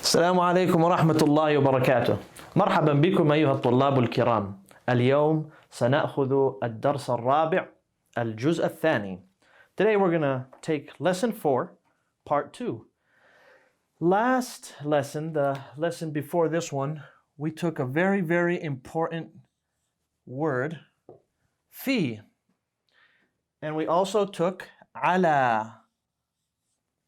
السلام عليكم ورحمة الله وبركاته. مرحبا بكم أيها الطلاب الكرام. اليوم سنأخذ الدرس الرابع الجزء الثاني. Today we're gonna take lesson 4, part 2. Last lesson, the lesson before this one, we took a very important word, fi. And we also took ala.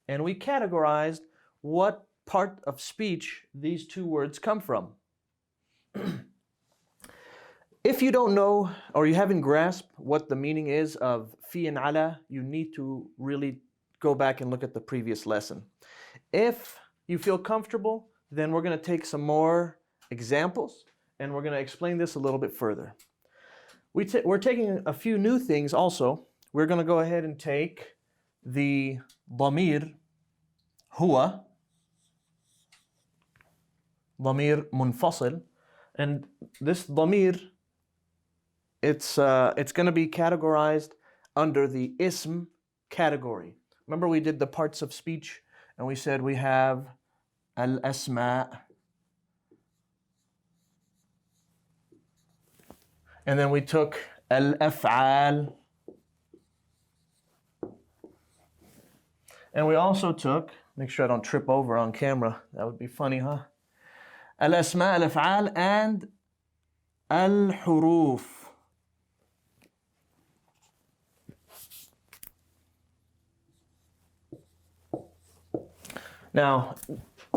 And we categorized what part of speech these two words come from. If you don't know or you haven't grasped what the meaning is of fi and ala, you need to really go back and look at the previous lesson. If you feel comfortable, then we're going to take some more examples and we're going to explain this a little bit further. We're taking a few new things also. We're going to go ahead and take the dhamir huwa, dhamir munfasil, and this dhamir, it's going to be categorized under the ism category. Remember we did the parts of speech and we said we have al-asma, and then we took al-af'al, and we also took, make sure I don't trip over on camera, that would be funny, huh? Al-asma, al-af'al, and al-huroof. Now,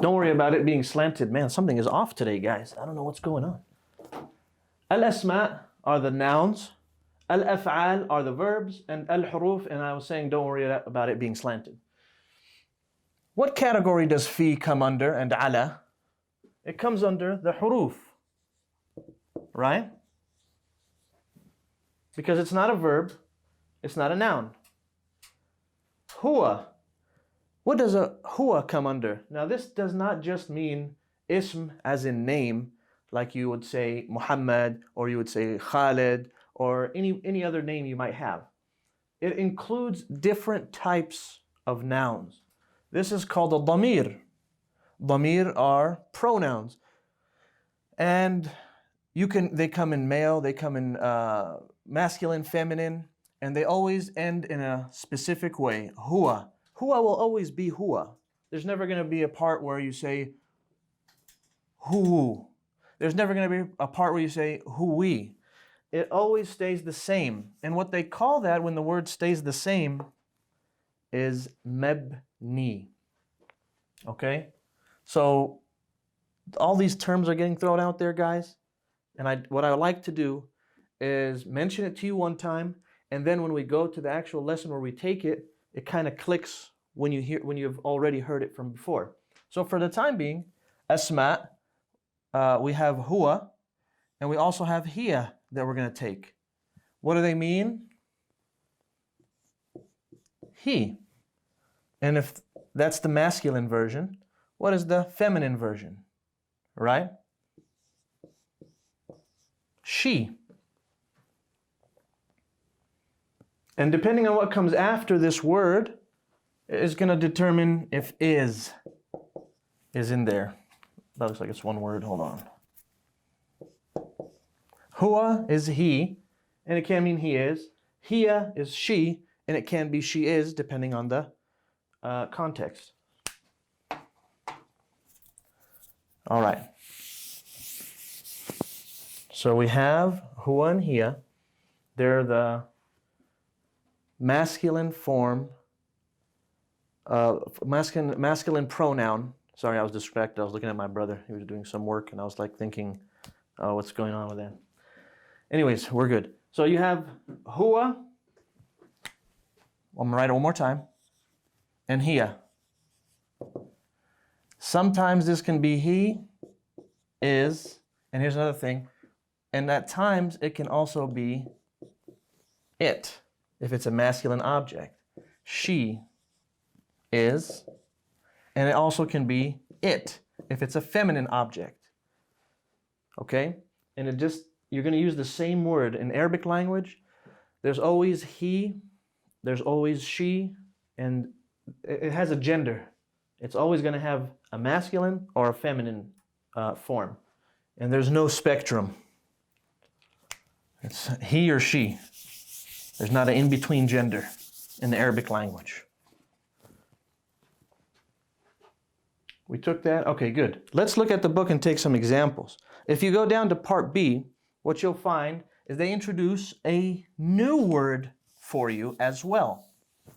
don't worry about it being slanted. Man, something is off today, guys. I don't know what's going on. Al-asma are the nouns, al-af'al are the verbs, and al-huroof, and I was saying don't worry about it being slanted. What category does fi come under and ala? It comes under the huroof, right? Because it's not a verb, it's not a noun. Huwa. What does a huwa come under? Now this does not just mean ism as in name, like you would say Muhammad or you would say Khalid or any other name you might have. It includes different types of nouns. This is called a dhamir. Dhamir are pronouns. And they come in male, they come in masculine, feminine, and they always end in a specific way. Huwa. Huwa will always be huwa. There's never going to be a part where you say hu. There's never going to be a part where you say huwi. It always stays the same. And what they call that when the word stays the same is mebni. Okay? So all these terms are getting thrown out there, guys. And what I like to do is mention it to you one time, and then when we go to the actual lesson where we take it, it kind of clicks when you've already heard it from before. So for the time being, asma, we have huwa, and we also have hiya that we're going to take. What do they mean? He. And if that's the masculine version, what is the feminine version? Right? She. And depending on what comes after this word is going to determine if is in there. That looks like it's one word. Hold on. Huwa is he, and it can mean he is. Hiya is she, and it can be she is, depending on the context. All right. So we have huwa and hiya. They're the masculine form, masculine pronoun. Sorry, I was distracted. I was looking at my brother. He was doing some work, and I was like thinking, oh, what's going on with that? Anyways, we're good. So you have huwa. I'm going to write it one more time. And hiya. Sometimes this can be he, is, and here's another thing. And at times it can also be it, if it's a masculine object. She is, and it also can be it, if it's a feminine object. Okay? And you're going to use the same word. In Arabic language, there's always he, there's always she, and it has a gender. It's always going to have a masculine or a feminine form. And there's no spectrum. It's he or she. There's not an in-between gender in the Arabic language. We took that? Okay, good. Let's look at the book and take some examples. If you go down to part B, what you'll find is they introduce a new word for you as well.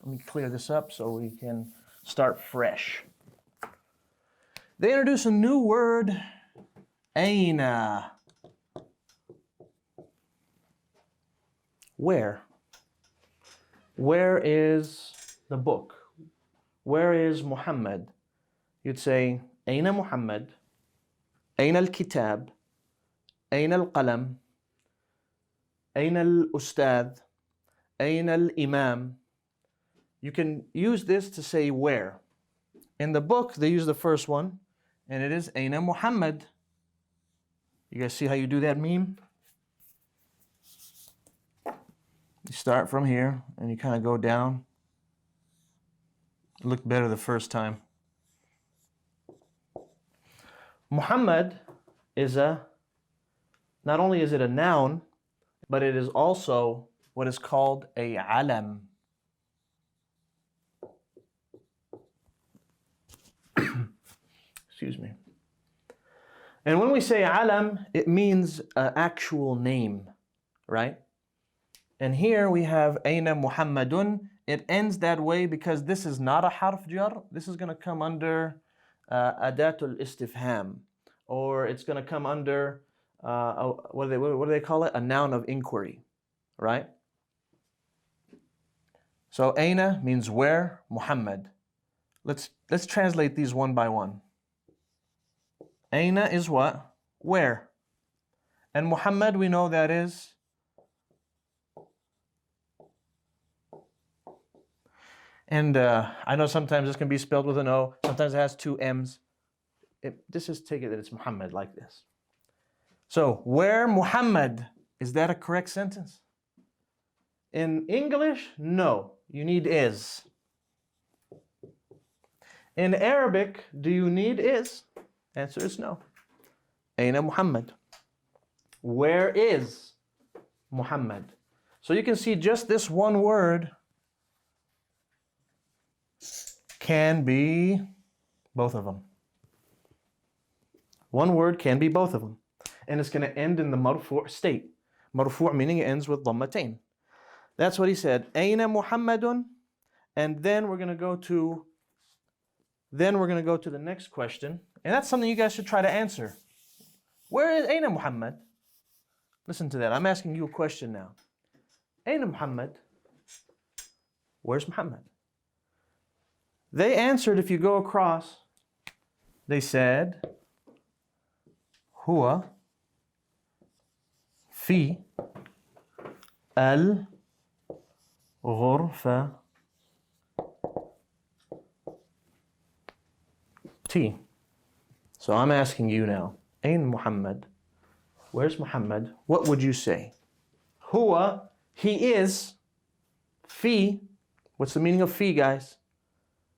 Let me clear this up so we can start fresh. They introduce a new word, aina. Where? Where is the book? Where is Muhammad? You'd say, aina Muhammad, aina al-kitab, aina al-qalam, aina al-ustad, aina al-imam. You can use this to say where. In the book, they use the first one, and it is aina Muhammad. You guys see how you do that meme? You start from here, and you kind of go down. It looked better the first time. Muhammad is not only is it a noun, but it is also what is called a alam. Excuse me. And when we say alam, it means an actual name, right? And here we have aina Muhammadun. It ends that way because this is not a harf jar. This is going to come under adatul istifham, or it's going to come under what do they call it? A noun of inquiry, right? So aina means where, Muhammad. Let's translate these one by one. Aina is what? Where. And Muhammad, we know that is and I know sometimes this can be spelled with an O, sometimes it has two M's. Just take it that it's Muhammad like this. So, where Muhammad, is that a correct sentence? In English, no. You need is. In Arabic, do you need is? Answer is no. Aina Muhammad. Where is Muhammad? So you can see just this one word can be both of them. One word can be both of them. And it's going to end in the marfoo state. Marfoo meaning it ends with dhammatain. That's what he said. Aina Muhammadun. And then we're going to go to the next question. And that's something you guys should try to answer. Where is Aina Muhammad? Listen to that. I'm asking you a question now. Aina Muhammad? Where's Muhammad? They answered, if you go across, they said, Huwa fi al-ghurfa T. So I'm asking you now, Ain Muhammad? Where's Muhammad? What would you say? Huwa, he is. Fi, what's the meaning of fi, guys?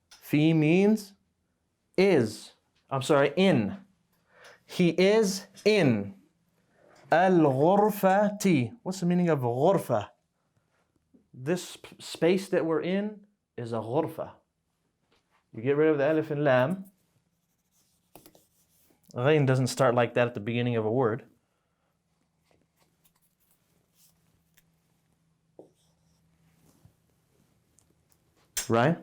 Fi means is. I'm sorry, in. He is in. Al-ghurfati. What's the meaning of ghurfa? This space that we're in is a ghurfa. You get rid of the alif and lam. Ghain doesn't start like that at the beginning of a word. Right?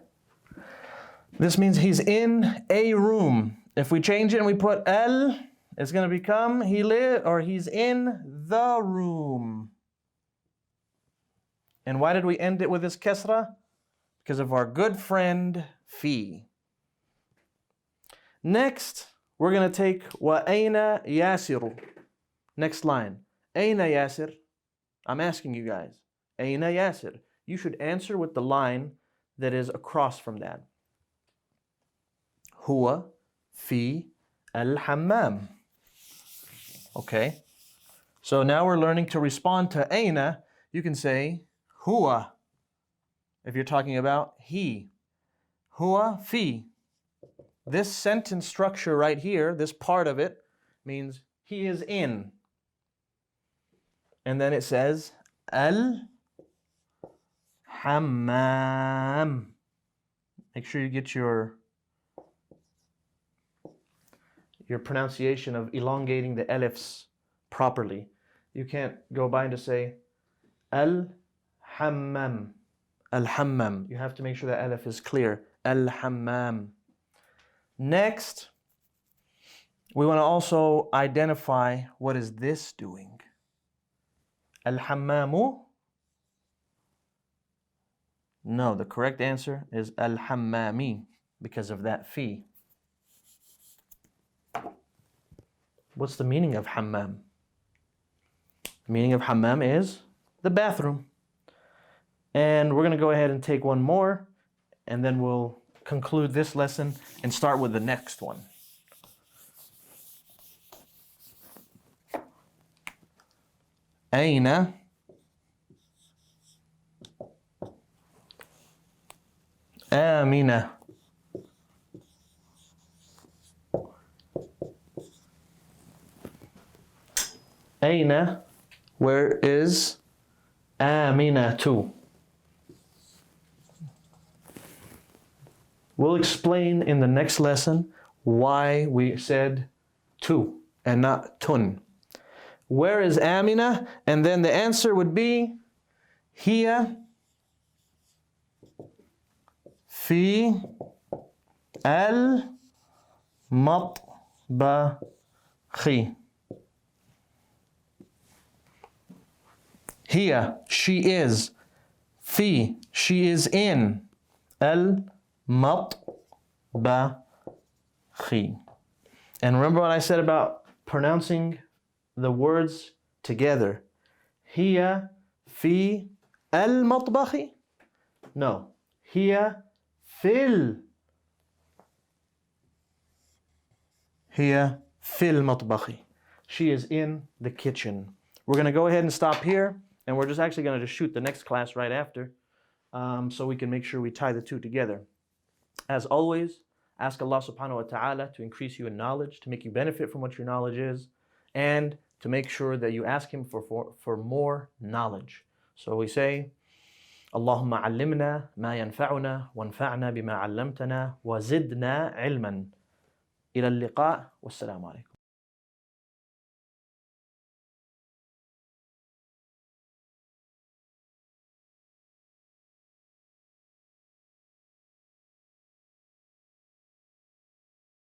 This means he's in a room. If we change it and we put al, it's going to become he's in the room. And why did we end it with this kasra? Because of our good friend fi. Next, we're going to take wa aina yasiru. Next line. Aina yasir. I'm asking you guys. Aina yasir. You should answer with the line that is across from that. Huwa fi al-hammam. Okay. So now we're learning to respond to aina. You can say huwa. If you're talking about he. Huwa fi. this sentence structure right here, this part of it, means he is in. And then it says, Al-Hammam. Make sure you get your pronunciation of elongating the alifs properly. You can't go by and just say Al-Hammam. Al-Hammam. You have to make sure that alif is clear. Al-Hammam. Next, we want to also identify what is this doing. Al-Hammamu. No, the correct answer is Al-Hammami because of that fi. What's the meaning of hammam? The meaning of hammam is the bathroom. And we're going to go ahead and take one more, and then we'll conclude this lesson and start with the next one. أين آمنة. أين, where is آمنة? We'll explain in the next lesson why we said tu and not tun. Where is Amina? And then the answer would be Hiya fi al-matbakhi. Hiya, she is. Fi, she is in. Al-matbakhi. And remember what I said about pronouncing the words together. Hiya fi al-matbakhi? No. Hiya fil. Hiya fil matbakhi. She is in the kitchen. We're going to go ahead and stop here, and we're just actually going to just shoot the next class right after, so we can make sure we tie the two together. As always, ask Allah subhanahu wa ta'ala to increase you in knowledge, to make you benefit from what your knowledge is, and to make sure that you ask Him for more knowledge. So we say, Allahumma allimna ma yanfa'una wanfa'na bima allamtana wa zidna ilman. Ila al-liqa. Wassalamu alaikum.